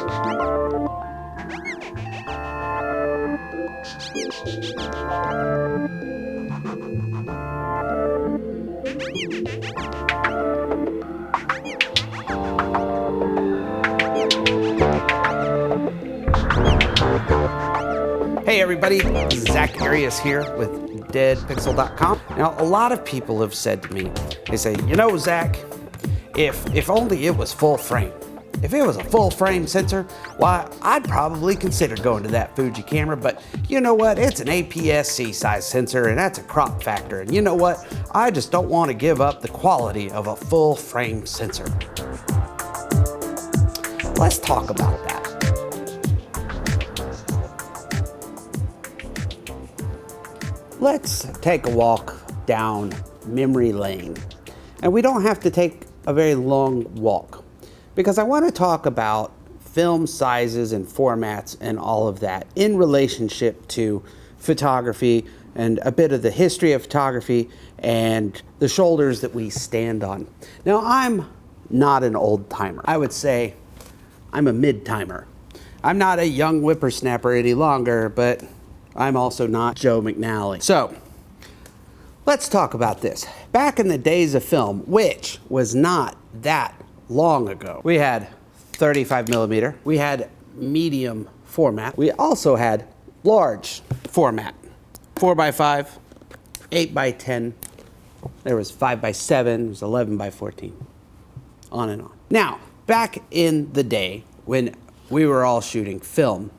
Hey everybody, this is Zack Arias here with deadpixel.com. Now, a lot of people have said to me, they say, you know, Zack, if only it was full frame. If it was a full frame sensor, why, I'd probably consider going to that Fuji camera, but you know what? It's an APS-C size sensor and that's a crop factor. And you know what? I just don't want to give up the quality of a full frame sensor. Let's talk about that. Let's take a walk down memory lane. And we don't have to take a very long walk because I want to talk about film sizes and formats and all of that in relationship to photography and a bit of the history of photography and the shoulders that we stand on. Now, I'm not an old timer. I would say I'm a mid timer. I'm not a young whippersnapper any longer, but I'm also not Joe McNally. So let's talk about this. Back in the days of film, which was not that long ago, we had 35 millimeter, we had medium format, we also had large format, 4x5, 8x10, there was 5x7, there was 11x14, on and on. Now, back in the day when we were all shooting film,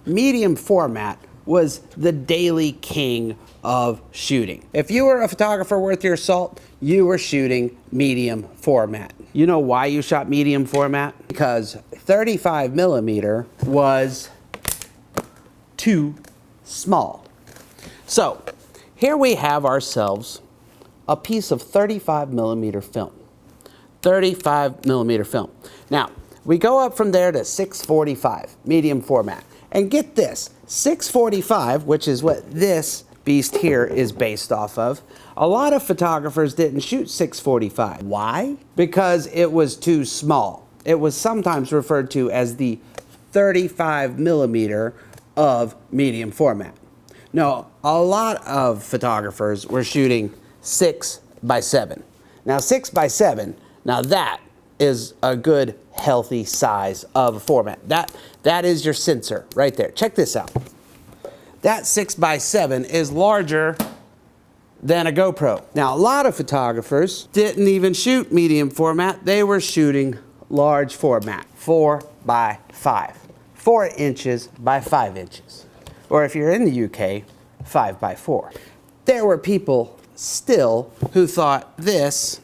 medium format was the daily king of shooting. If you were a photographer worth your salt, you were shooting medium format. You know why you shot medium format? Because 35 millimeter was too small. So here we have ourselves a piece of 35 millimeter film. 35 millimeter film. Now, we go up from there to 645, medium format. And get this, 645, which is what this beast here is based off of, a lot of photographers didn't shoot 645. Why? Because it was too small. It was sometimes referred to as the 35 millimeter of medium format. No, a lot of photographers were shooting 6x7. Now 6x7, now that is a good healthy size of a format. That is your sensor right there. Check this out. That 6x7 is larger than a GoPro. Now, a lot of photographers didn't even shoot medium format. They were shooting large format, 4x5, 4 inches by 5 inches. Or if you're in the UK, 5x4. There were people still who thought this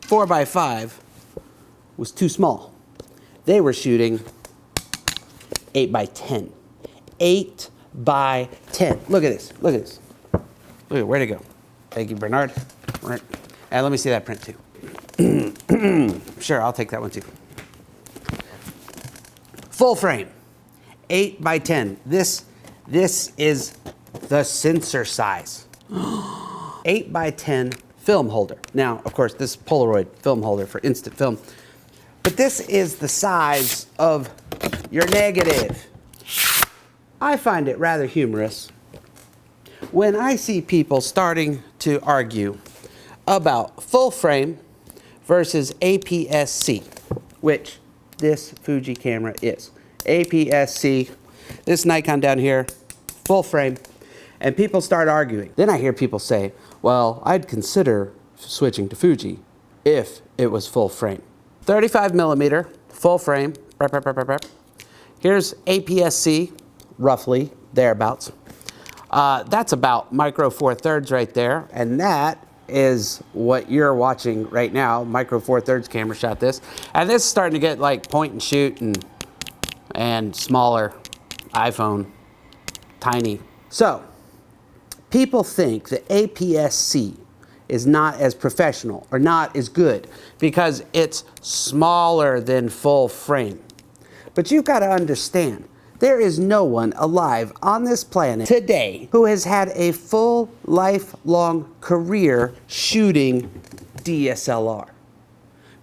4x5 was too small. They were shooting 8x10. 8x10. Look at this. Look at this. Look at where'd it go? Thank you, Bernard. And let me see that print too. Sure, I'll take that one too. Full frame. 8x10. This is the sensor size. 8x10 film holder. Now, of course, this is Polaroid film holder for instant film. But this is the size of your negative. I find it rather humorous when I see people starting to argue about full frame versus APS-C, which this Fuji camera is. APS-C, this Nikon down here, full frame, and people start arguing. Then I hear people say, well, I'd consider switching to Fuji if it was full frame. 35 millimeter, full frame. Here's APS-C, roughly, thereabouts. That's about micro 4/3 right there, and that is what you're watching right now. Micro 4/3 camera shot this, and this is starting to get like point and shoot and smaller iPhone, tiny. So people think that APS-C is not as professional or not as good because it's smaller than full frame. But you've got to understand, there is no one alive on this planet today who has had a full lifelong career shooting DSLR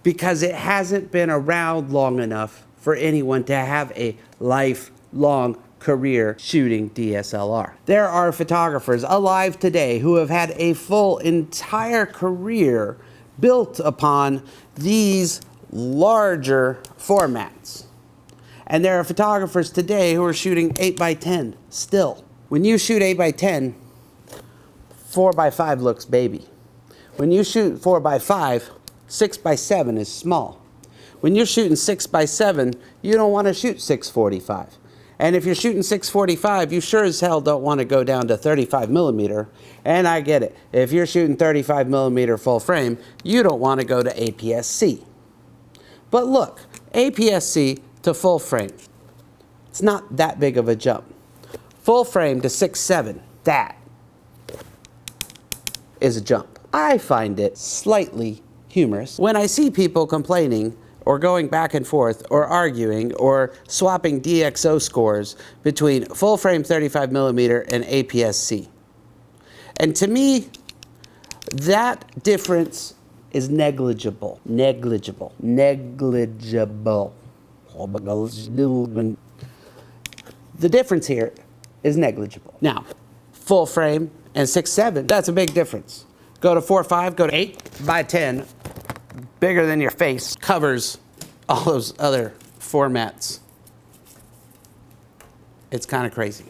because it hasn't been around long enough for anyone to have a lifelong career shooting DSLR. There are photographers alive today who have had a full entire career built upon these larger formats. And there are photographers today who are shooting 8x10 still. When you shoot 8x10, 4x5 looks baby. When you shoot 4x5, 6x7 is small. When you're shooting 6x7, you don't want to shoot 645. And if you're shooting 645, you sure as hell don't want to go down to 35 millimeter. And I get it. If you're shooting 35 millimeter full frame, you don't want to go to APS-C. But look, APS-C to full frame, it's not that big of a jump. Full frame to 6.7, that is a jump. I find it slightly humorous when I see people complaining or going back and forth or arguing or swapping DxO scores between full frame 35 millimeter and APS-C. And to me, that difference is negligible. Negligible. Negligible. The difference here is negligible. Now, full frame and 6.7, that's a big difference. Go to 4.5, go to 8x10, bigger than your face, covers all those other formats. It's kind of crazy.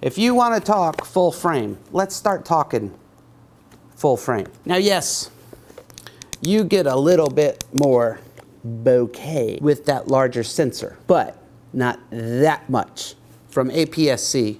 If you want to talk full frame, let's start talking full frame. Now, yes, you get a little bit more bokeh with that larger sensor, but not that much from APS-C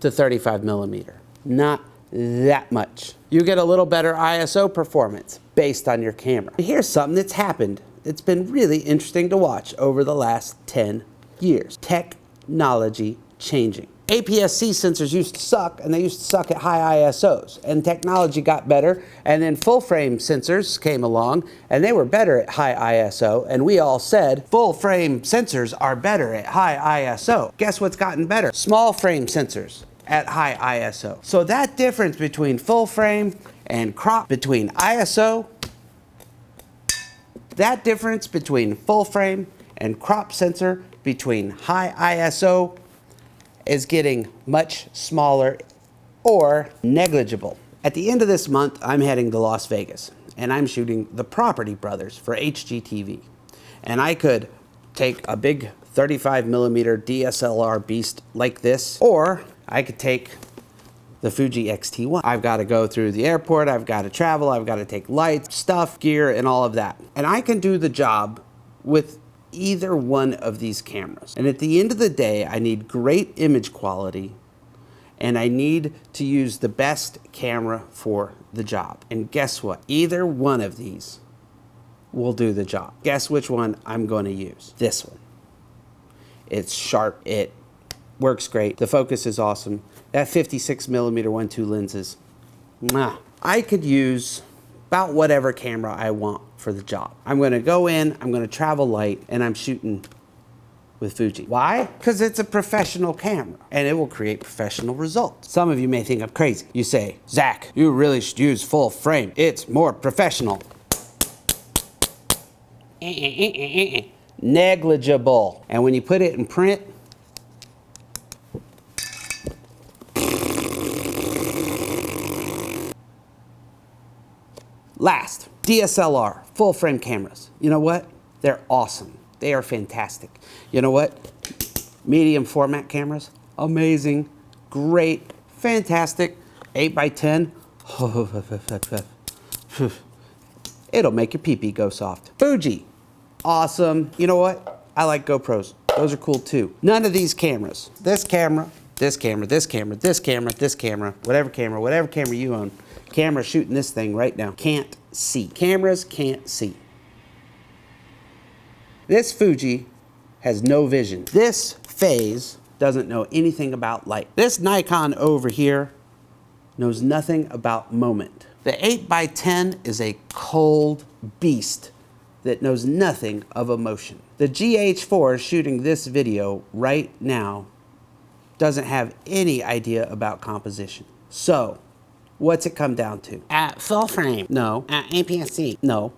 to 35 millimeter. Not that much. You get a little better ISO performance based on your camera. Here's something that's happened. It's been really interesting to watch over the last 10 years. Technology changing. APS-C sensors used to suck, and they used to suck at high ISOs. And technology got better, and then full frame sensors came along, and they were better at high ISO, and we all said, full frame sensors are better at high ISO. Guess what's gotten better? Small frame sensors at high ISO. So that difference between full frame and crop, between ISO, that difference between full frame and crop sensor between high ISO is getting much smaller or negligible. At the end of this month, I'm heading to Las Vegas, and I'm shooting The Property Brothers for HGTV. And I could take a big 35 millimeter DSLR beast like this, or I could take the Fuji X-T1. I've got to go through the airport, I've got to travel, I've got to take lights, stuff, gear, and all of that. And I can do the job with either one of these cameras. And at the end of the day, I need great image quality, and I need to use the best camera for the job. And guess what? Either one of these will do the job. Guess which one I'm going to use? This one. It's sharp, it works great, the focus is awesome. That 56 millimeter 1.2 lenses, mwah. I could use about whatever camera I want for the job. I'm gonna go in, I'm gonna travel light, and I'm shooting with Fuji. Why? Because it's a professional camera, and it will create professional results. Some of you may think I'm crazy. You say, Zach, you really should use full frame. It's more professional. Negligible. And when you put it in print, last, DSLR, full frame cameras. You know what? They're awesome. They are fantastic. You know what? Medium format cameras, amazing, great, fantastic. 8x10, it'll make your pee-pee go soft. Fuji, awesome. You know what? I like GoPros. Those are cool too. None of these cameras, this camera, this camera, this camera, this camera, this camera, whatever camera you own, camera shooting this thing right now, can't see. Cameras can't see. This Fuji has no vision. This phase doesn't know anything about light. This Nikon over here knows nothing about moment. The 8x10 is a cold beast that knows nothing of emotion. The GH4 shooting this video right now doesn't have any idea about composition. So, what's it come down to? At full frame? No. At APS-C? No.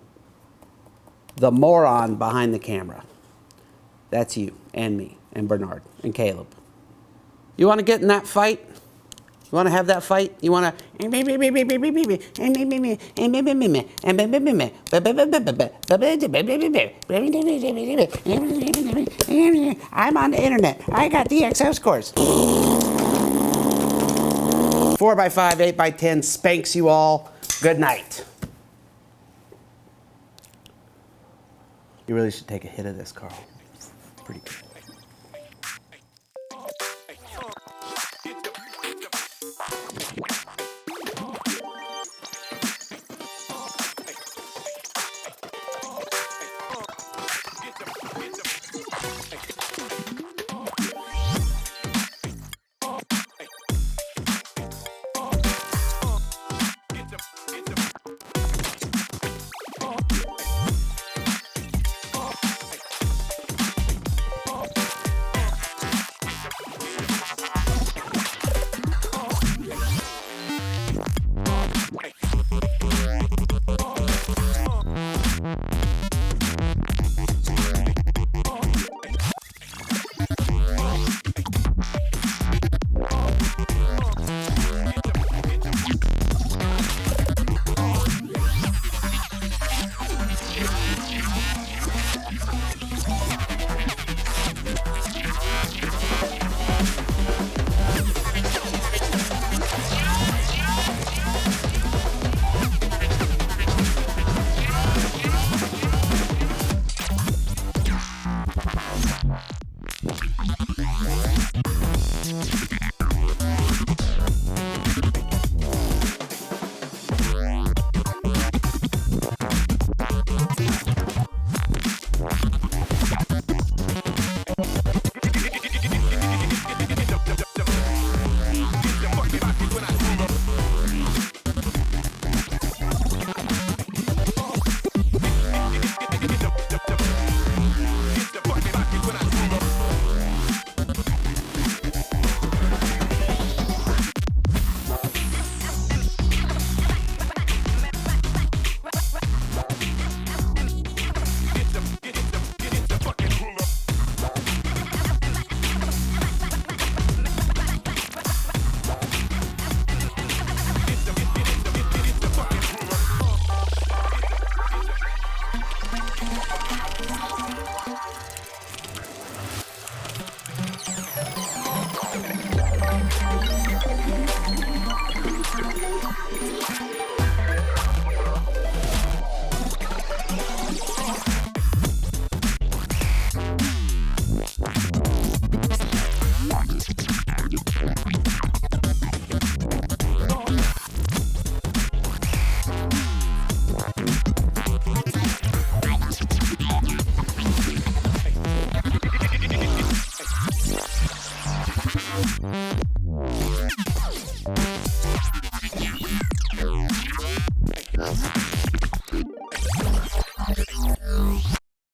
The moron behind the camera. That's you and me and Bernard and Caleb. You want to get in that fight? You want to have that fight? You want to... I'm on the internet. I got DxO scores. 4x5, 8x10 spanks you all. Good night. You really should take a hit of this, Carl. It's pretty good.